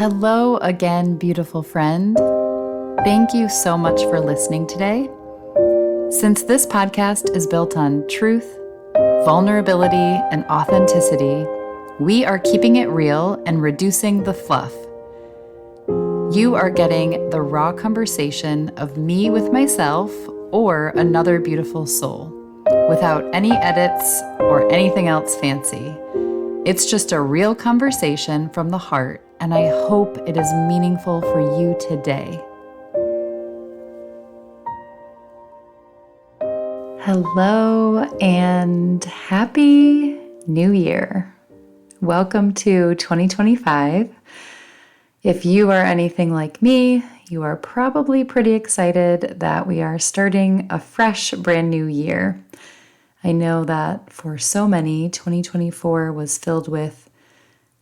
Hello again, beautiful friend. Thank you so much for listening today. Since this podcast is built on truth, vulnerability, and authenticity, we are keeping it real and reducing the fluff. You are getting the raw conversation of me with myself or another beautiful soul, without any edits or anything else fancy. It's just a real conversation from the heart, and I hope it is meaningful for you today. Hello and happy New Year. Welcome to 2025. If you are anything like me, you are probably pretty excited that we are starting a fresh, brand new year. I know that for so many, 2024 was filled with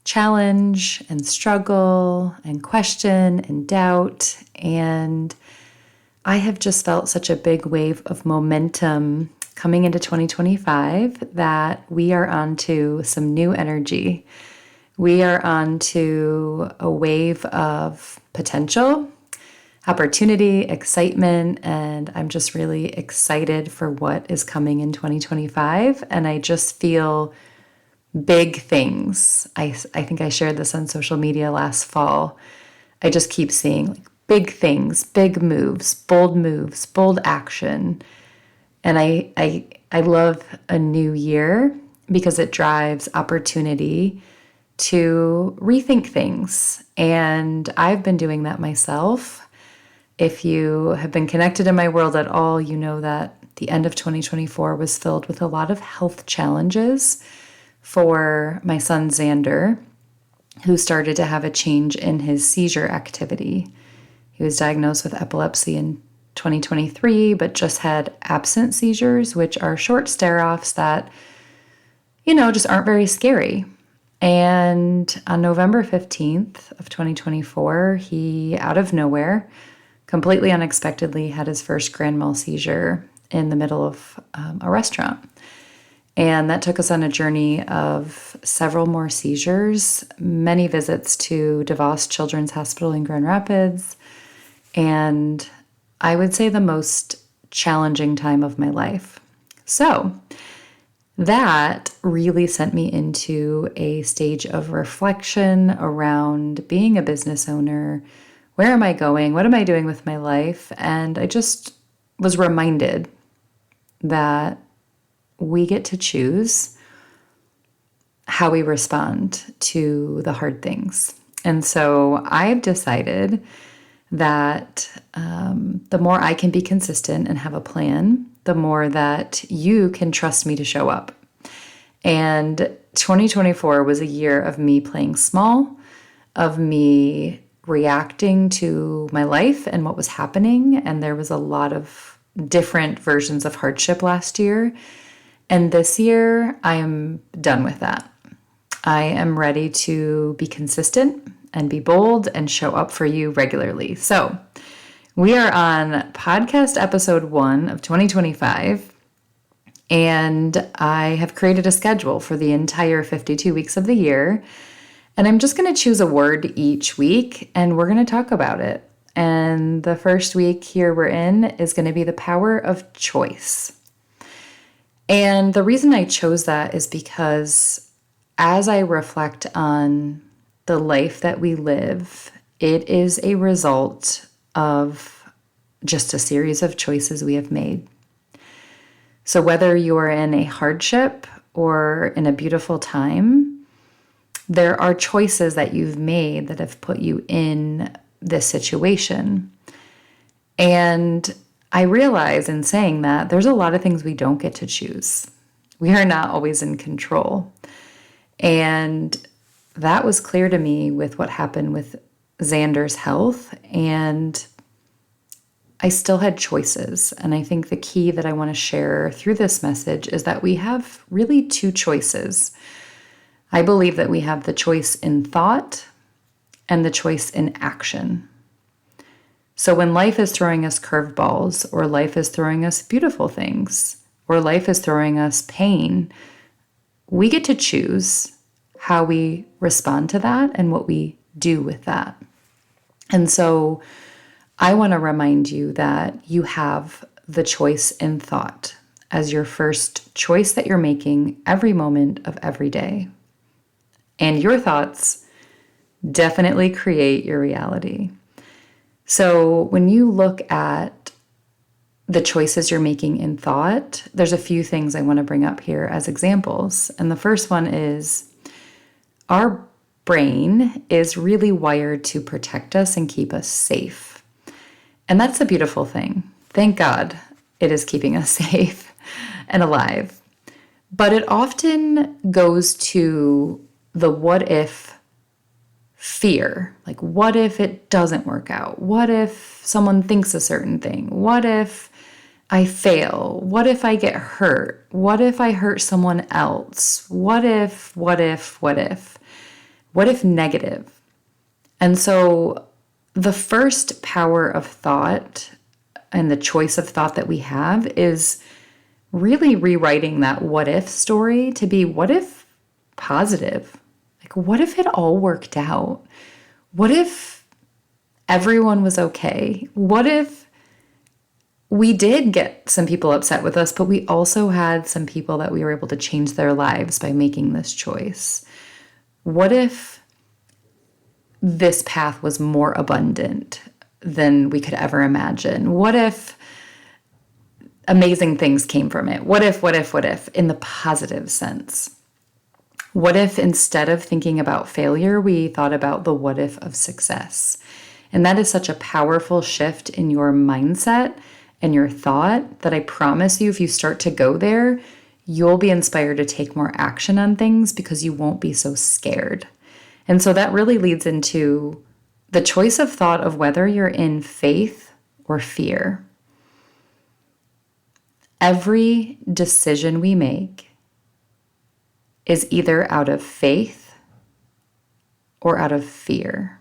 challenge and struggle and question and doubt, and I have just felt such a big wave of momentum coming into 2025 that we are on to some new energy. We are on to a wave of potential, opportunity, excitement, and I'm just really excited for what is coming in 2025. And I just feel big things. I think I shared this on social media last fall. I just keep seeing big things, big moves, bold action. And I love a new year because it drives opportunity to rethink things. And I've been doing that myself. If you have been connected in my world at all, you know that the end of 2024 was filled with a lot of health challenges for my son Xander, who started to have a change in his seizure activity. He was diagnosed with epilepsy in 2023, but just had absent seizures, which are short stare-offs that, just aren't very scary. And on November 15th of 2024, he, out of nowhere, completely unexpectedly had his first grand mal seizure in the middle of a restaurant. And that took us on a journey of several more seizures, many visits to DeVos Children's Hospital in Grand Rapids, and I would say the most challenging time of my life. So that really sent me into a stage of reflection around being a business owner. Where am I going? What am I doing with my life? And I just was reminded that we get to choose how we respond to the hard things. And so I've decided that the more I can be consistent and have a plan, the more that you can trust me to show up. And 2024 was a year of me playing small, of me reacting to my life and what was happening. And there was a lot of different versions of hardship last year. And this year, I am done with that. I am ready to be consistent and be bold and show up for you regularly. So we are on podcast episode 1 of 2025, and I have created a schedule for the entire 52 weeks of the year. And I'm just going to choose a word each week, and we're going to talk about it. And the first week here we're in is going to be the power of choice. And the reason I chose that is because as I reflect on the life that we live, it is a result of just a series of choices we have made. So whether you are in a hardship or in a beautiful time, there are choices that you've made that have put you in this situation. And I realize in saying that there's a lot of things we don't get to choose. We are not always in control. And that was clear to me with what happened with Xander's health. And I still had choices. And I think the key that I want to share through this message is that we have really two choices. I believe that we have the choice in thought and the choice in action. So when life is throwing us curveballs, or life is throwing us beautiful things, or life is throwing us pain, we get to choose how we respond to that and what we do with that? And so I want to remind you that you have the choice in thought as your first choice that you're making every moment of every day. And your thoughts definitely create your reality. So when you look at the choices you're making in thought, there's a few things I want to bring up here as examples. And the first one is our brain is really wired to protect us and keep us safe. And that's a beautiful thing. Thank God it is keeping us safe and alive. But it often goes to the what if fear. Like, what if it doesn't work out? What if someone thinks a certain thing? What if I fail? What if I get hurt? What if I hurt someone else? What if negative? And so the first power of thought and the choice of thought that we have is really rewriting that what if story to be what if positive? Like, what if it all worked out? What if everyone was okay? What if we did get some people upset with us, but we also had some people that we were able to change their lives by making this choice? What if this path was more abundant than we could ever imagine? What if amazing things came from it? What if, in the positive sense? What if instead of thinking about failure, we thought about the what if of success? And that is such a powerful shift in your mindset and your thought that I promise you, if you start to go there, you'll be inspired to take more action on things because you won't be so scared. And so that really leads into the choice of thought of whether you're in faith or fear. Every decision we make is either out of faith or out of fear.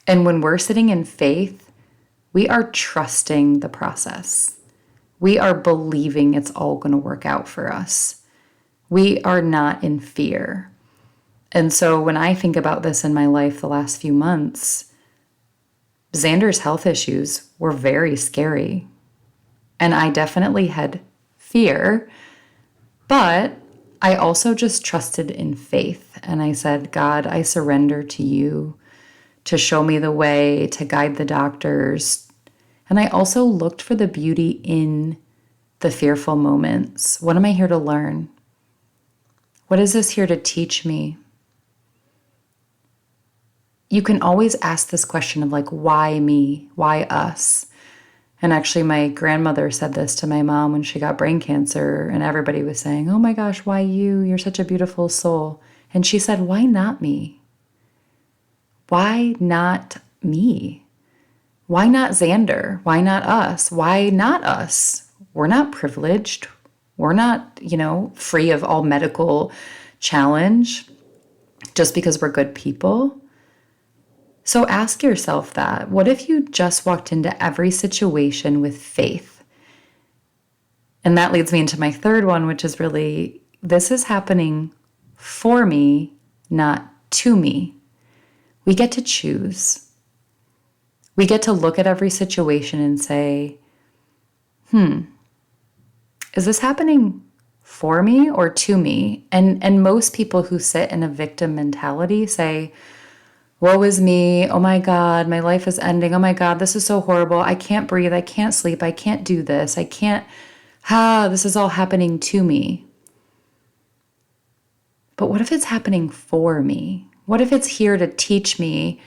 And when we're sitting in faith, we are trusting the process. We are believing it's all going to work out for us. We are not in fear. And so when I think about this in my life the last few months, Xander's health issues were very scary. And I definitely had fear, but I also just trusted in faith. And I said, God, I surrender to you to show me the way, to guide the doctors. And I also looked for the beauty in the fearful moments. What am I here to learn? What is this here to teach me? You can always ask this question of like, why me? Why us? And actually, my grandmother said this to my mom when she got brain cancer, and everybody was saying, oh my gosh, why you? You're such a beautiful soul. And she said, why not me? Why not me? Why not Xander? Why not us? Why not us? We're not privileged. We're not, free of all medical challenge just because we're good people. So ask yourself that. What if you just walked into every situation with faith? And that leads me into my third one, which is really, this is happening for me, not to me. We get to choose. We get to look at every situation and say, is this happening for me or to me? And most people who sit in a victim mentality say, woe is me. Oh my God, my life is ending. Oh my God, this is so horrible. I can't breathe. I can't sleep. I can't do this. This is all happening to me. But what if it's happening for me? What if it's here to teach me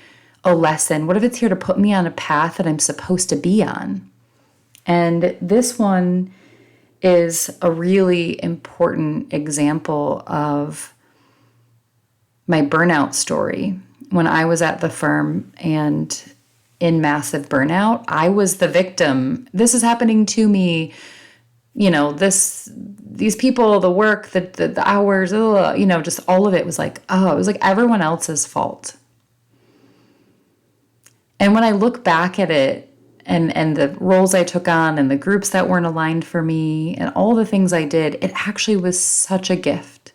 a lesson? What if it's here to put me on a path that I'm supposed to be on? And this one is a really important example of my burnout story. When I was at the firm and in massive burnout, I was the victim. This is happening to me. These people, the work, the hours, just all of it was like, it was like everyone else's fault. And when I look back at it and the roles I took on and the groups that weren't aligned for me and all the things I did, it actually was such a gift.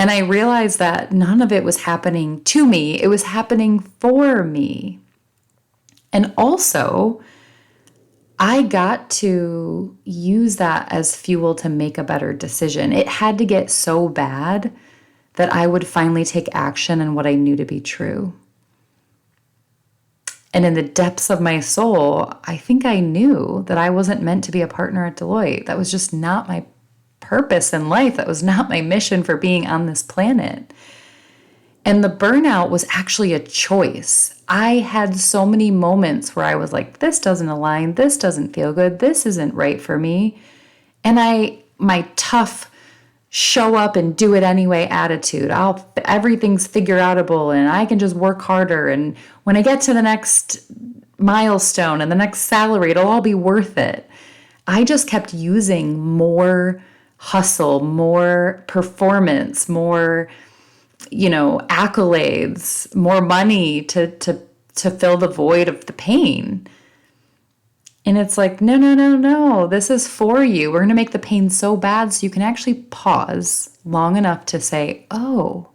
And I realized that none of it was happening to me. It was happening for me. And also, I got to use that as fuel to make a better decision. It had to get so bad that I would finally take action on what I knew to be true. And in the depths of my soul, I think I knew that I wasn't meant to be a partner at Deloitte. That was just not my purpose in life. That was not my mission for being on this planet. And the burnout was actually a choice. I had so many moments where I was like, this doesn't align, this doesn't feel good, this isn't right for me. And my tough show up and do it anyway attitude, everything's figure outable and I can just work harder. And when I get to the next milestone and the next salary, it'll all be worth it. I just kept using more hustle, more performance, more accolades, more money to fill the void of the pain. And it's like, no, this is for you. We're going to make the pain so bad so you can actually pause long enough to say, oh,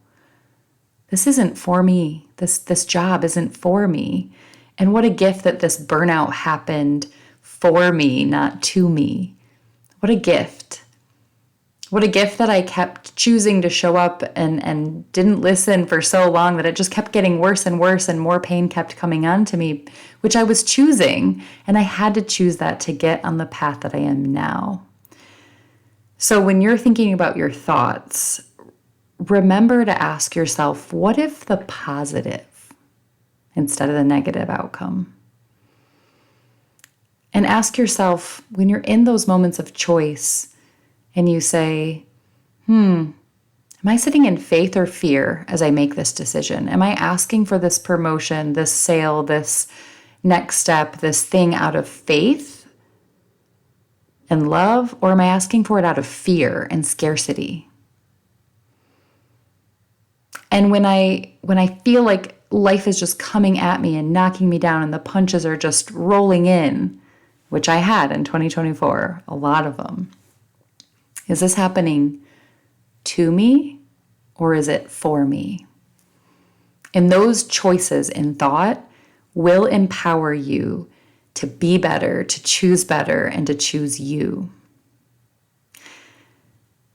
this isn't for me. This job isn't for me. And what a gift that this burnout happened for me, not to me. What a gift. What a gift that I kept choosing to show up and didn't listen for so long that it just kept getting worse and worse and more pain kept coming on to me, which I was choosing. And I had to choose that to get on the path that I am now. So when you're thinking about your thoughts, remember to ask yourself, what if the positive instead of the negative outcome? And ask yourself, when you're in those moments of choice, and you say, am I sitting in faith or fear as I make this decision? Am I asking for this promotion, this sale, this next step, this thing out of faith and love? Or am I asking for it out of fear and scarcity? And when I feel like life is just coming at me and knocking me down and the punches are just rolling in, which I had in 2024, a lot of them, is this happening to me or is it for me? And those choices in thought will empower you to be better, to choose better, and to choose you.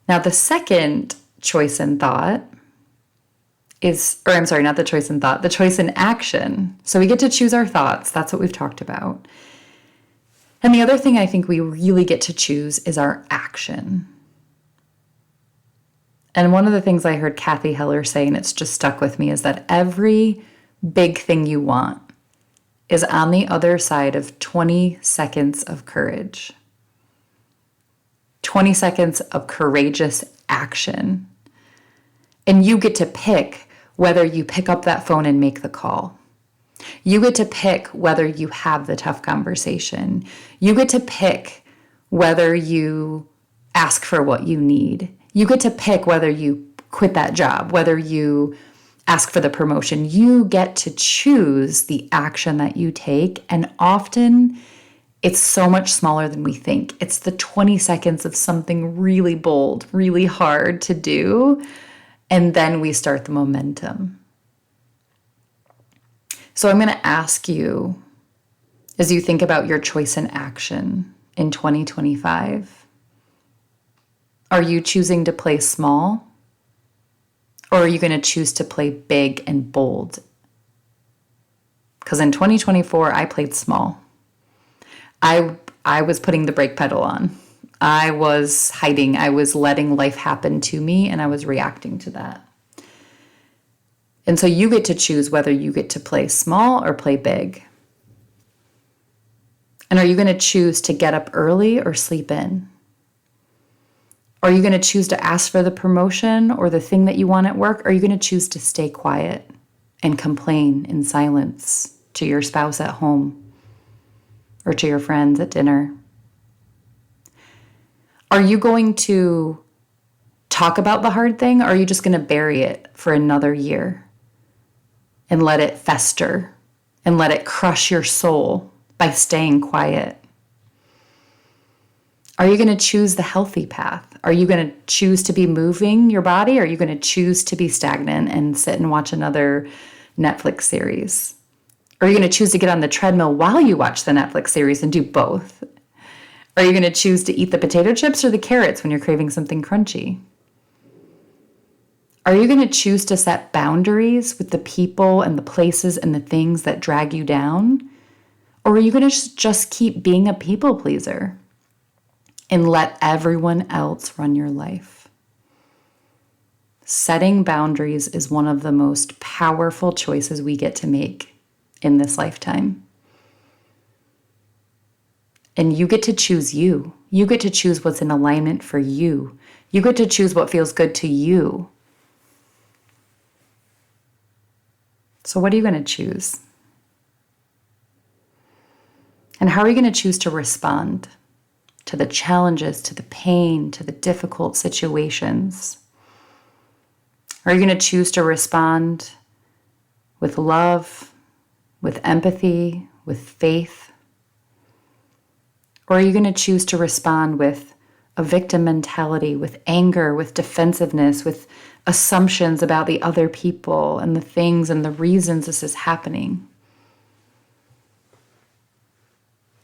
Now, the second choice in thought the choice in action. So we get to choose our thoughts. That's what we've talked about. And the other thing I think we really get to choose is our action. And one of the things I heard Kathy Heller say, and it's just stuck with me, is that every big thing you want is on the other side of 20 seconds of courage. 20 seconds of courageous action. And you get to pick whether you pick up that phone and make the call. You get to pick whether you have the tough conversation. You get to pick whether you ask for what you need. You get to pick whether you quit that job, whether you ask for the promotion. You get to choose the action that you take. And often it's so much smaller than we think. It's the 20 seconds of something really bold, really hard to do. And then we start the momentum. So I'm going to ask you, as you think about your choice in action in 2025, are you choosing to play small? Or are you going to choose to play big and bold? Because in 2024, I played small. I was putting the brake pedal on. I was hiding. I was letting life happen to me, and I was reacting to that. And so you get to choose whether you get to play small or play big. And are you going to choose to get up early or sleep in? Are you going to choose to ask for the promotion or the thing that you want at work? Or are you going to choose to stay quiet and complain in silence to your spouse at home or to your friends at dinner? Are you going to talk about the hard thing, or are you just going to bury it for another year and let it fester and let it crush your soul by staying quiet? Are you going to choose the healthy path? Are you going to choose to be moving your body, or are you going to choose to be stagnant and sit and watch another Netflix series? Or are you going to choose to get on the treadmill while you watch the Netflix series and do both? Are you going to choose to eat the potato chips or the carrots when you're craving something crunchy? Are you going to choose to set boundaries with the people and the places and the things that drag you down? Or are you going to just keep being a people pleaser and let everyone else run your life? Setting boundaries is one of the most powerful choices we get to make in this lifetime. And you get to choose you. You get to choose what's in alignment for you. You get to choose what feels good to you. So what are you going to choose? And how are you going to choose to respond to the challenges, to the pain, to the difficult situations? Are you going to choose to respond with love, with empathy, with faith? Or are you going to choose to respond with a victim mentality, with anger, with defensiveness, with assumptions about the other people and the things and the reasons this is happening?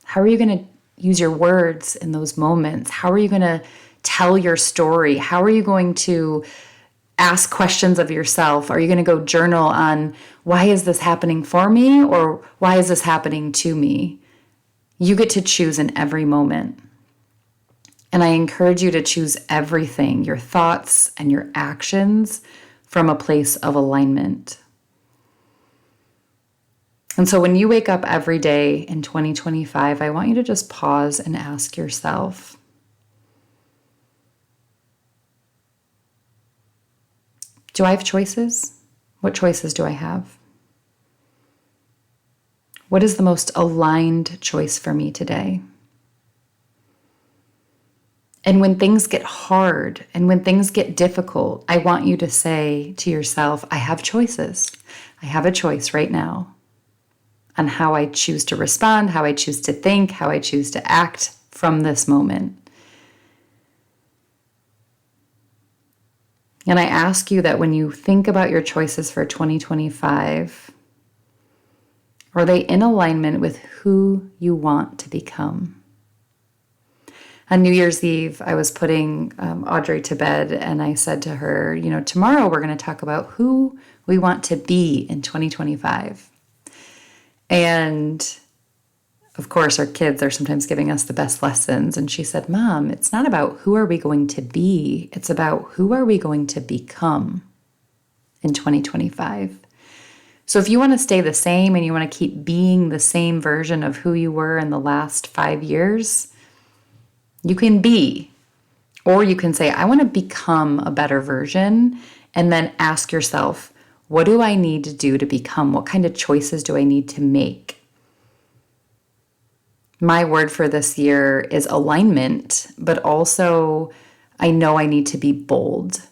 How are you going to use your words in those moments? How are you going to tell your story? How are you going to ask questions of yourself? Are you going to go journal on why is this happening for me, or why is this happening to me? You get to choose in every moment. And I encourage you to choose everything, your thoughts and your actions, from a place of alignment. And so when you wake up every day in 2025, I want you to just pause and ask yourself, do I have choices? What choices do I have? What is the most aligned choice for me today? And when things get hard and when things get difficult, I want you to say to yourself, I have choices. I have a choice right now on how I choose to respond, how I choose to think, how I choose to act from this moment. And I ask you that when you think about your choices for 2025, are they in alignment with who you want to become? On New Year's Eve, I was putting Audrey to bed, and I said to her, tomorrow we're going to talk about who we want to be in 2025. And of course, our kids are sometimes giving us the best lessons. And she said, Mom, it's not about who are we going to be. It's about who are we going to become in 2025. So if you want to stay the same and you want to keep being the same version of who you were in the last 5 years, you can be. Or you can say, I want to become a better version, and then ask yourself, what do I need to do to become? What kind of choices do I need to make? My word for this year is alignment, but also I know I need to be bold.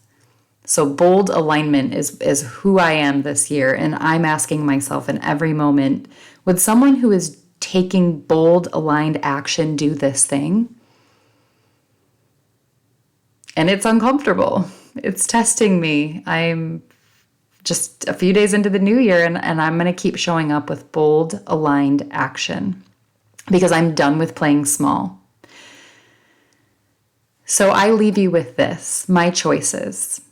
So bold alignment is who I am this year, and I'm asking myself in every moment, would someone who is taking bold, aligned action do this thing? And it's uncomfortable. It's testing me. I'm just a few days into the new year, and I'm going to keep showing up with bold, aligned action because I'm done with playing small. So I leave you with this, my choices.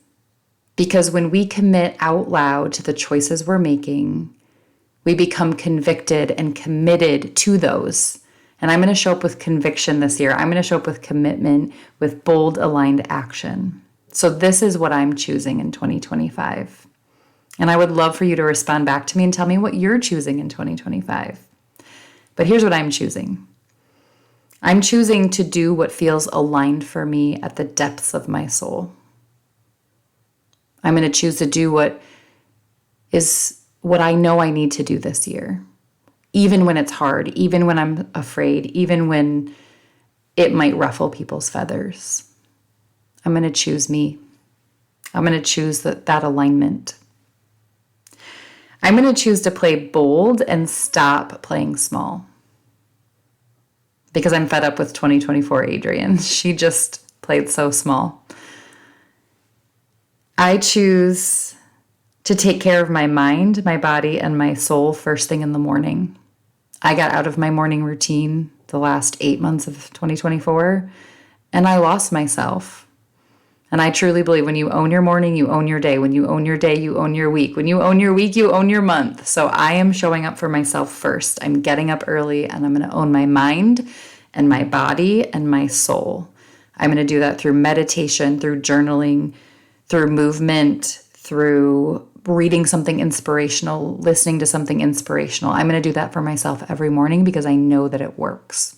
Because when we commit out loud to the choices we're making, we become convicted and committed to those. And I'm going to show up with conviction this year. I'm going to show up with commitment, with bold, aligned action. So this is what I'm choosing in 2025. And I would love for you to respond back to me and tell me what you're choosing in 2025. But here's what I'm choosing. I'm choosing to do what feels aligned for me at the depths of my soul. I'm going to choose to do what I know I need to do this year. Even when it's hard, even when I'm afraid, even when it might ruffle people's feathers. I'm going to choose me. I'm going to choose that alignment. I'm going to choose to play bold and stop playing small. Because I'm fed up with 2024 Adrienne. She just Played so small. I choose to take care of my mind, my body, and my soul first thing in the morning. I got out of my morning routine the last 8 months of 2024, and I lost myself. And I truly believe when you own your morning, you own your day. When you own your day, you own your week. When you own your week, you own your month. So I am showing up for myself first. I'm getting up early, and I'm going to own my mind and my body and my soul. I'm going to do that through meditation, through journaling, through movement, through reading something inspirational, listening to something inspirational. I'm going to do that for myself every morning because I know that it works.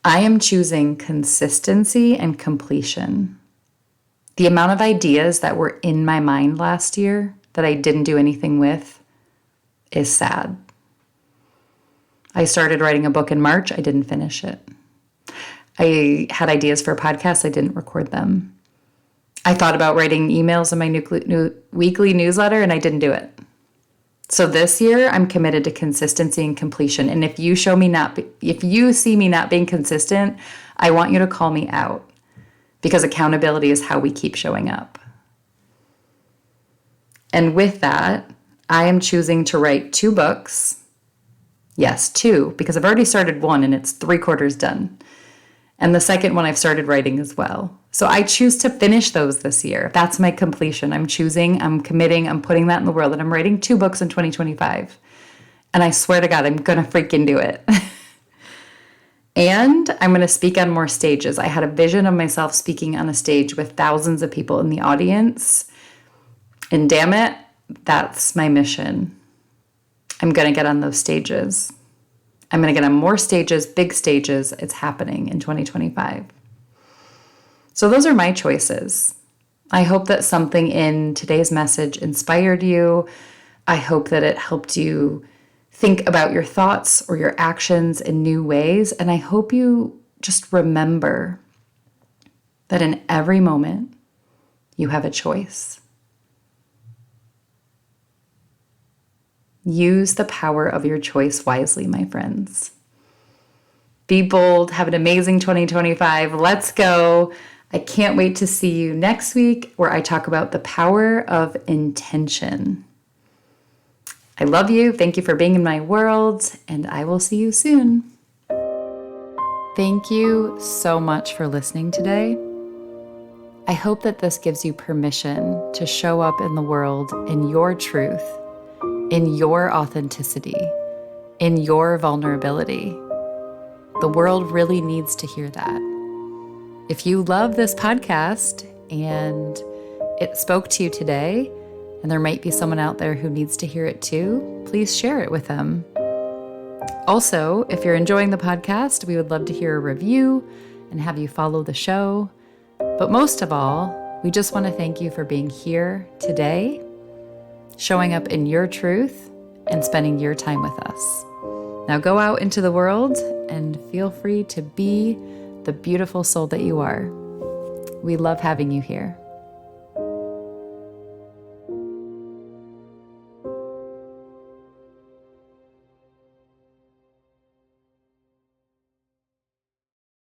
I am choosing consistency and completion. The amount of ideas that were in my mind last year that I didn't do anything with is sad. I started writing a book in March. I didn't finish it. I had ideas for a podcast. I didn't record them. I thought about writing emails in my weekly newsletter, and I didn't do it. So this year, I'm committed to consistency and completion. And if you see me not being consistent, I want you to call me out, because accountability is how we keep showing up. And with that, I am choosing to write 2 books. Yes, 2, because I've already started one and it's 3/4 done. And the second one I've started writing as well. So I choose to finish those this year. That's my completion. I'm committing, I'm putting that in the world. And I'm writing 2 books in 2025. And I swear to God, I'm going to freaking do it. And I'm going to speak on more stages. I had a vision of myself speaking on a stage with thousands of people in the audience. And damn it, that's my mission. I'm going to get on those stages. I'm going to get on more stages, big stages. It's happening in 2025. So those are my choices. I hope that something in today's message inspired you. I hope that it helped you think about your thoughts or your actions in new ways. And I hope you just remember that in every moment, you have a choice. Use the power of your choice wisely, my friends. Be bold. Have an amazing 2025. Let's go. I can't wait to see you next week, where I talk about the power of intention. I love you. Thank you for being in my world, and I will see you soon. Thank you so much for listening today. I hope that this gives you permission to show up in the world in your truth, in your authenticity, in your vulnerability. The world really needs to hear that. If you love this podcast and it spoke to you today, and there might be someone out there who needs to hear it too, please share it with them. Also, if you're enjoying the podcast, we would love to hear a review and have you follow the show. But most of all, we just want to thank you for being here today, showing up in your truth, and spending your time with us. Now go out into the world and feel free to be the beautiful soul that you are. We love having you here.